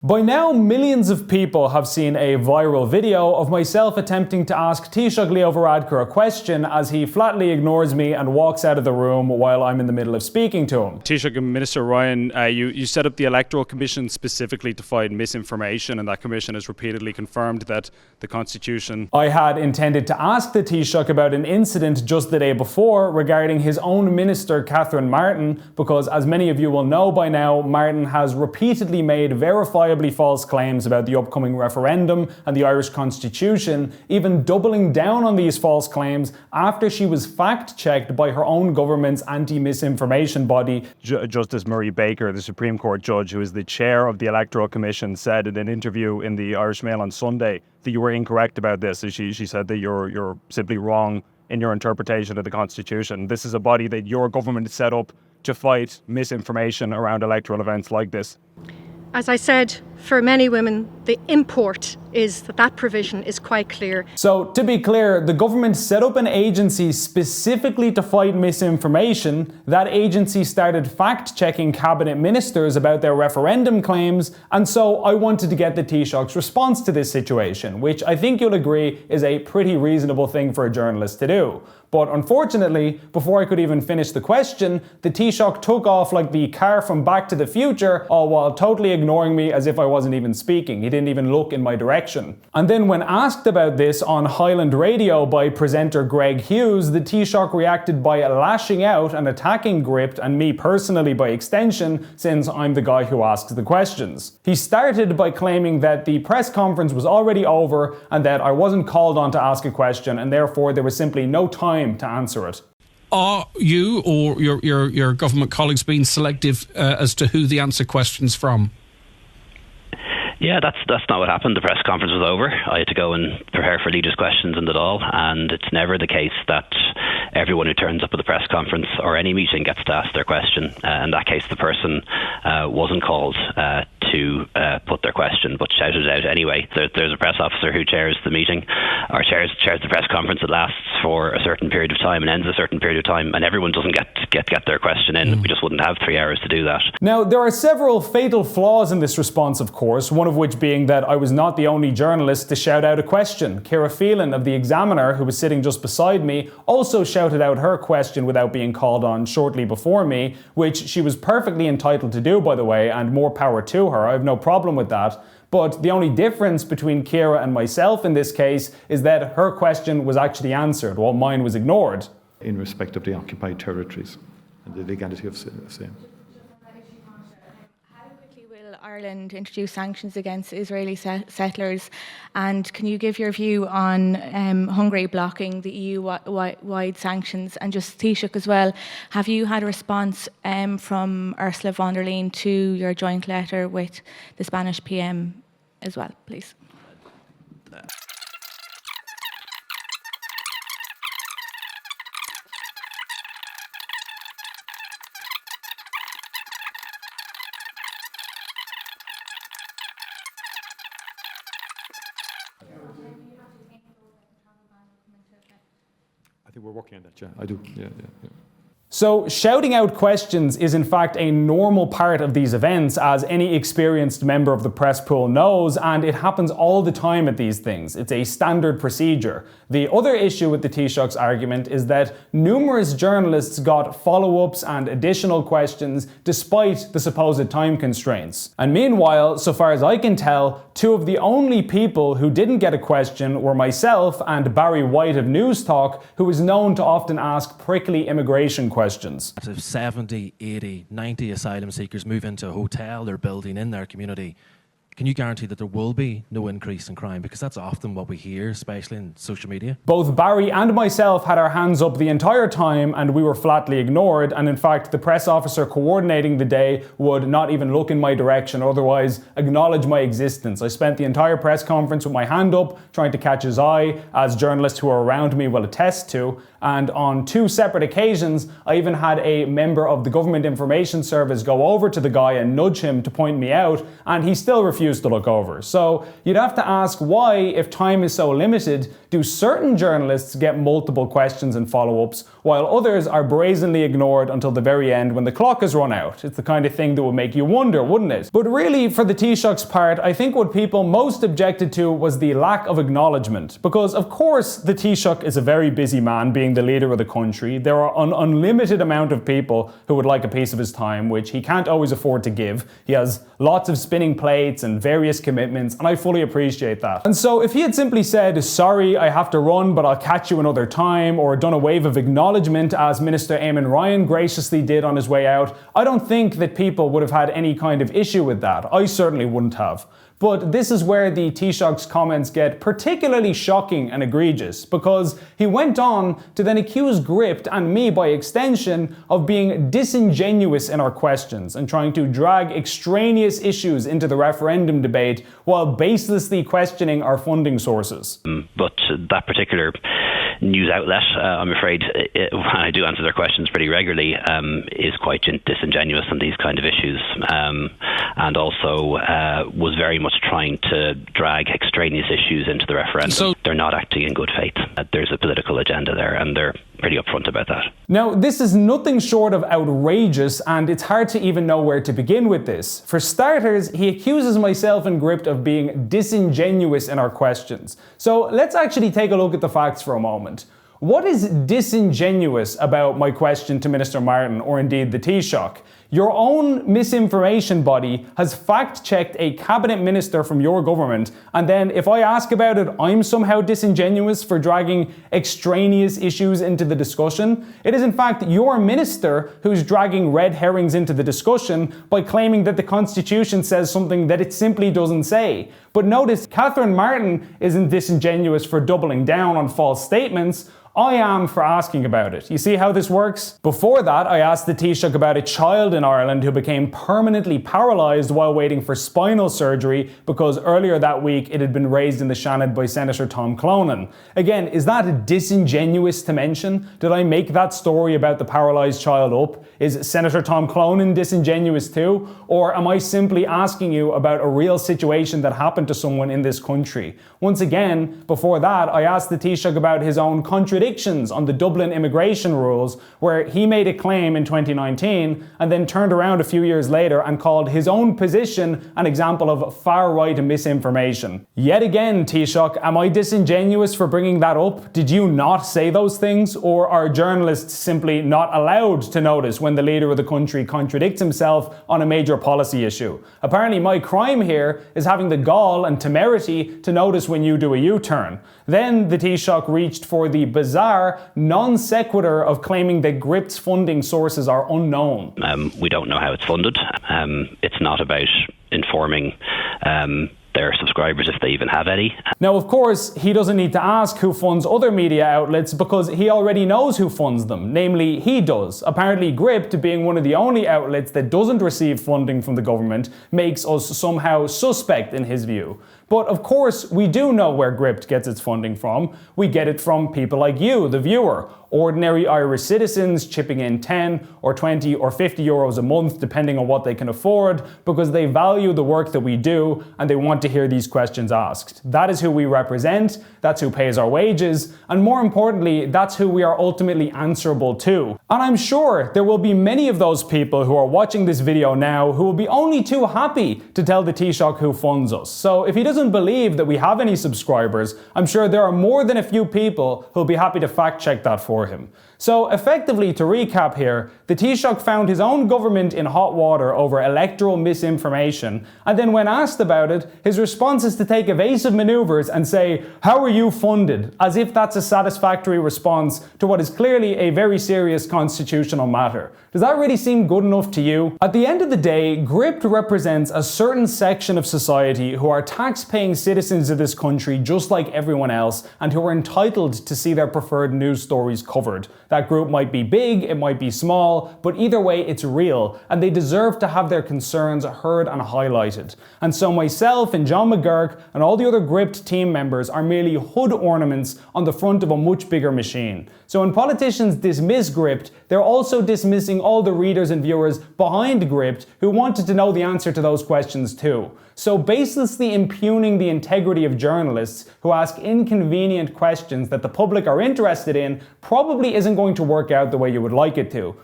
By now, millions of people have seen a viral video of myself attempting to ask Taoiseach Leo Varadkar a question as he flatly ignores me and walks out of the room while I'm in the middle of speaking to him. Taoiseach and Minister Ryan, you set up the Electoral Commission specifically to fight misinformation, and that commission has repeatedly confirmed that the Constitution... I had intended to ask the Taoiseach about an incident just the day before regarding his own minister, Catherine Martin, because as many of you will know by now, Martin has repeatedly made verifiably false claims about the upcoming referendum and the Irish Constitution, even doubling down on these false claims after she was fact-checked by her own government's anti-misinformation body. Justice Murray Baker, the Supreme Court judge who is the chair of the Electoral Commission, said in an interview in the Irish Mail on Sunday that you were incorrect about this. She said that you're simply wrong in your interpretation of the Constitution. This is a body that your government set up to fight misinformation around electoral events like this. As I said, for many women, the import is that provision is quite clear. So, to be clear, the government set up an agency specifically to fight misinformation. That agency started fact-checking cabinet ministers about their referendum claims, and so I wanted to get the Taoiseach's response to this situation, which I think you'll agree is a pretty reasonable thing for a journalist to do. But unfortunately, before I could even finish the question, the Taoiseach took off like the car from Back to the Future, all while totally ignoring me as if I wasn't even speaking. He didn't even look in my direction. And then when asked about this on Highland Radio by presenter Greg Hughes, the Taoiseach reacted by lashing out and attacking Gript and me personally by extension, since I'm the guy who asks the questions. He started by claiming that the press conference was already over and that I wasn't called on to ask a question and therefore there was simply no time to answer it. Are you or your government colleagues being selective as to who they answer questions from? Yeah, that's not what happened. The press conference was over. I had to go and prepare for leaders' questions and it all. And it's never the case that everyone who turns up at the press conference or any meeting gets to ask their question. In that case, the person wasn't called to put their question, but shouted it out anyway. There's a press officer who chairs the meeting, or chairs the press conference. It lasts for a certain period of time and ends a certain period of time, and everyone doesn't get their question in. We just wouldn't have 3 hours to do that. Now, there are several fatal flaws in this response, of course, one of which being that I was not the only journalist to shout out a question. Ciara Phelan of The Examiner, who was sitting just beside me, also shouted out her question without being called on shortly before me, which she was perfectly entitled to do, by the way, and more power to her. I have no problem with that. But the only difference between Ciara and myself in this case is that her question was actually answered, while mine was ignored. In respect of the occupied territories and the legality of same. Ireland introduce sanctions against Israeli settlers, and can you give your view on Hungary blocking the EU-wide sanctions? And just Taoiseach as well, have you had a response from Ursula von der Leyen to your joint letter with the Spanish PM as well, please? I think we're working on that, yeah. I do, yeah. So, shouting out questions is in fact a normal part of these events, as any experienced member of the press pool knows, and it happens all the time at these things. It's a standard procedure. The other issue with the Taoiseach's argument is that numerous journalists got follow-ups and additional questions despite the supposed time constraints. And meanwhile, so far as I can tell, two of the only people who didn't get a question were myself and Barry White of News Talk, who is known to often ask prickly immigration questions. If 70, 80, 90 asylum seekers move into a hotel they're building in their community, can you guarantee that there will be no increase in crime? Because that's often what we hear, especially in social media. Both Barry and myself had our hands up the entire time and we were flatly ignored, and in fact the press officer coordinating the day would not even look in my direction, otherwise acknowledge my existence. I spent the entire press conference with my hand up, trying to catch his eye, as journalists who are around me will attest to, And on 2 separate occasions, I even had a member of the Government Information Service go over to the guy and nudge him to point me out, and he still refused to look over. So you'd have to ask why, if time is so limited, do certain journalists get multiple questions and follow-ups, while others are brazenly ignored until the very end when the clock has run out? It's the kind of thing that would make you wonder, wouldn't it? But really, for the Taoiseach's part, I think what people most objected to was the lack of acknowledgement. Because, of course, the Taoiseach is a very busy man, being the leader of the country. There are an unlimited amount of people who would like a piece of his time, which he can't always afford to give. He has lots of spinning plates and various commitments, and I fully appreciate that. And so if he had simply said, sorry, I have to run, but I'll catch you another time, or done a wave of acknowledgement as Minister Eamon Ryan graciously did on his way out, I don't think that people would have had any kind of issue with that. I certainly wouldn't have. But this is where the Taoiseach's comments get particularly shocking and egregious, because he went on to then accuse Gript, and me by extension, of being disingenuous in our questions and trying to drag extraneous issues into the referendum debate while baselessly questioning our funding sources. But that particular news outlet, I'm afraid, when I do answer their questions pretty regularly, is quite disingenuous on these kind of issues, and also was very much trying to drag extraneous issues into the referendum. So they're not acting in good faith. There's a political agenda there, and they're pretty upfront about that. Now, this is nothing short of outrageous, and it's hard to even know where to begin with this. For starters, he accuses myself and Gript of being disingenuous in our questions. So let's actually take a look at the facts for a moment. What is disingenuous about my question to Minister Martin, or indeed the Taoiseach? Your own misinformation body has fact-checked a cabinet minister from your government, and then if I ask about it, I'm somehow disingenuous for dragging extraneous issues into the discussion? It is in fact your minister who's dragging red herrings into the discussion by claiming that the Constitution says something that it simply doesn't say. But notice, Catherine Martin isn't disingenuous for doubling down on false statements. I am for asking about it. You see how this works? Before that, I asked the Taoiseach about a child in Ireland who became permanently paralysed while waiting for spinal surgery because earlier that week it had been raised in the Seanad by Senator Tom Clonan. Again, is that disingenuous to mention? Did I make that story about the paralysed child up? Is Senator Tom Clonan disingenuous too? Or am I simply asking you about a real situation that happened to someone in this country? Once again, before that, I asked the Taoiseach about his own contradictions on the Dublin immigration rules, where he made a claim in 2019 and then turned around a few years later and called his own position an example of far-right misinformation. Yet again, Taoiseach, am I disingenuous for bringing that up? Did you not say those things? Or are journalists simply not allowed to notice when the leader of the country contradicts himself on a major policy issue? Apparently my crime here is having the gall and temerity to notice when you do a U-turn. Then the Taoiseach reached for the bizarre non sequitur of claiming that Gript's funding sources are unknown. We don't know how it's funded. It's not about informing their subscribers if they even have any. Now, of course, he doesn't need to ask who funds other media outlets because he already knows who funds them, namely he does. Apparently Gript, being one of the only outlets that doesn't receive funding from the government, makes us somehow suspect in his view. But of course, we do know where Gript gets its funding from. We get it from people like you, the viewer. Ordinary Irish citizens chipping in 10 or 20 or 50 euros a month, depending on what they can afford, because they value the work that we do and they want to hear these questions asked. That is who we represent, that's who pays our wages, and more importantly, that's who we are ultimately answerable to. And I'm sure there will be many of those people who are watching this video now who will be only too happy to tell the Taoiseach who funds us. So if he doesn't believe that we have any subscribers, I'm sure there are more than a few people who'll be happy to fact check that for him. So effectively, to recap here, the Taoiseach found his own government in hot water over electoral misinformation, and then when asked about it, his response is to take evasive manoeuvres and say, "How are you funded?" as if that's a satisfactory response to what is clearly a very serious constitutional matter. Does that really seem good enough to you? At the end of the day, Gript represents a certain section of society who are tax-paying citizens of this country just like everyone else, and who are entitled to see their preferred news stories covered. That group might be big, it might be small, but either way it's real, and they deserve to have their concerns heard and highlighted. And so myself and John McGurk and all the other Gript team members are merely hood ornaments on the front of a much bigger machine. So when politicians dismiss Gript, they're also dismissing all the readers and viewers behind Gript who wanted to know the answer to those questions too. So baselessly impugning the integrity of journalists who ask inconvenient questions that the public are interested in probably isn't going to work out the way you would like it to.